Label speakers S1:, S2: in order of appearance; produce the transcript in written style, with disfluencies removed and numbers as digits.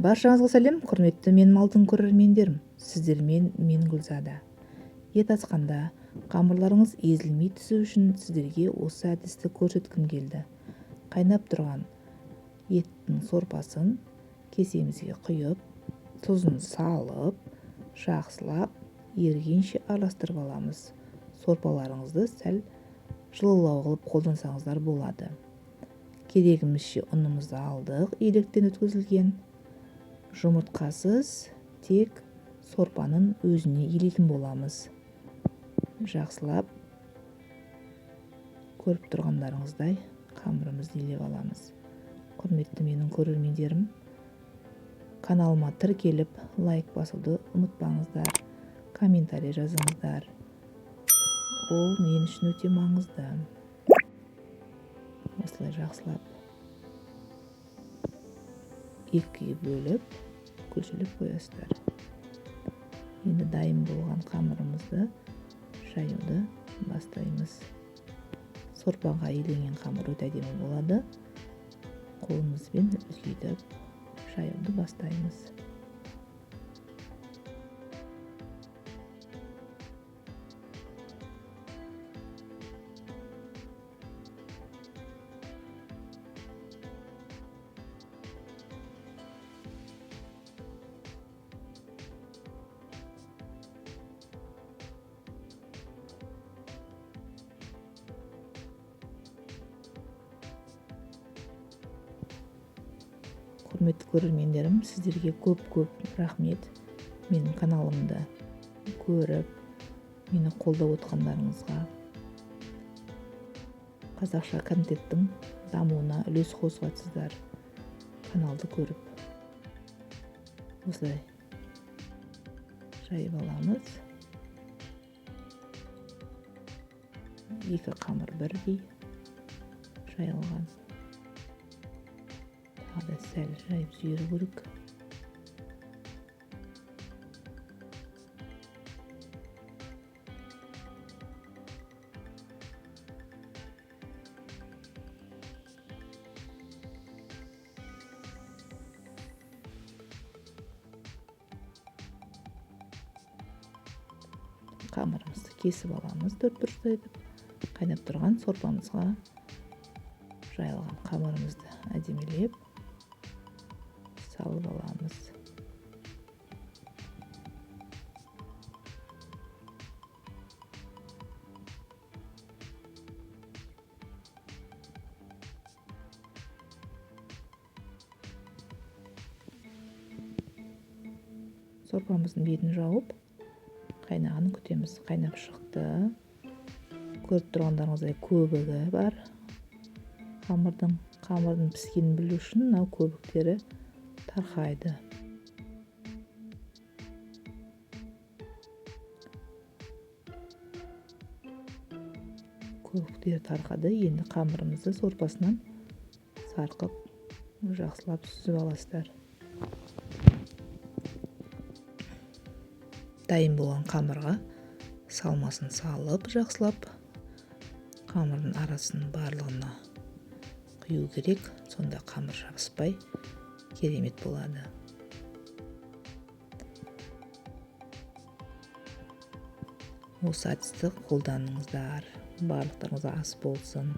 S1: Баршаңызға сәлем, құрметті менің алтын көрермендерім. Сіздермен мен Гүлзада. Ет асқанда қамырларыңыз езілмей түсу үшін сіздерге осы әдісті көрсеткім келді. Қайнап тұрған еттің сорпасын кесемізге құйып, тұзын салып, жақсылап, ергенше араластырып аламыз. Сорпаларыңызды сәл жылылау қылып қолдансаңыздар болады. Керегімізше ұнымызды алдық, електен өткізілген. Жұмыртқасыз тек сорпаның өзіне елейтін боламыз. Жақсылап көріп тұрғандарыңыздай қамырымызды елеп аламыз. Құрметті менің көрермендерім, каналыма тіркеліп лайк басуды ұмытпаңыздар, комментарий жазыңыздар. Ол мен үшін өте маңызды. Осылай жақсылап екіге бөліп, күлшілеп қоясыздар. Енді дайын болған қамырымызды жаюды бастаймыз. Сорпаға иленген қамыр өте әдемі болады. Қолымызбен үзгейтіп жаюды бастаймыз. Құрметті көрермендерім, сіздерге көп рахмет. Менің каналымды көріп, мені қолдап отқандарыңызға, қазақша контенттің дамуына үлес қосыватсыздар. Каналды көріп, осылай жайып аламыз. Екі қамыр бірдей жайылған. Тағы сәл жайып жіберу керек. Қамырымызды кесіп аламыз, төрт бұрыштай етіп. Қайнап тұрған сорпамызға жайылған қамырымызды әдемелеп салып аламыз. Сорпамыздың бетін жауып, қайнағанын күтеміз. Қайнап шықты. Көріп тұрғандарыңыздай көбігі бар. Қамырдың піскенін білу үшін мынау көбіктері тарқайды. Көбіктері тарқады. Енді қамырымызды сорпасынан сарқып, жақсылап сүзіп аласыздар. Дайын болған қамырға салмасын салып, жақсылап қамырдың арасын барлығына құю керек. Сонда қамыр жабыспай керемет болады. Осы әдісті қолданыңыздар. Барлықтарыңызға ас болсын.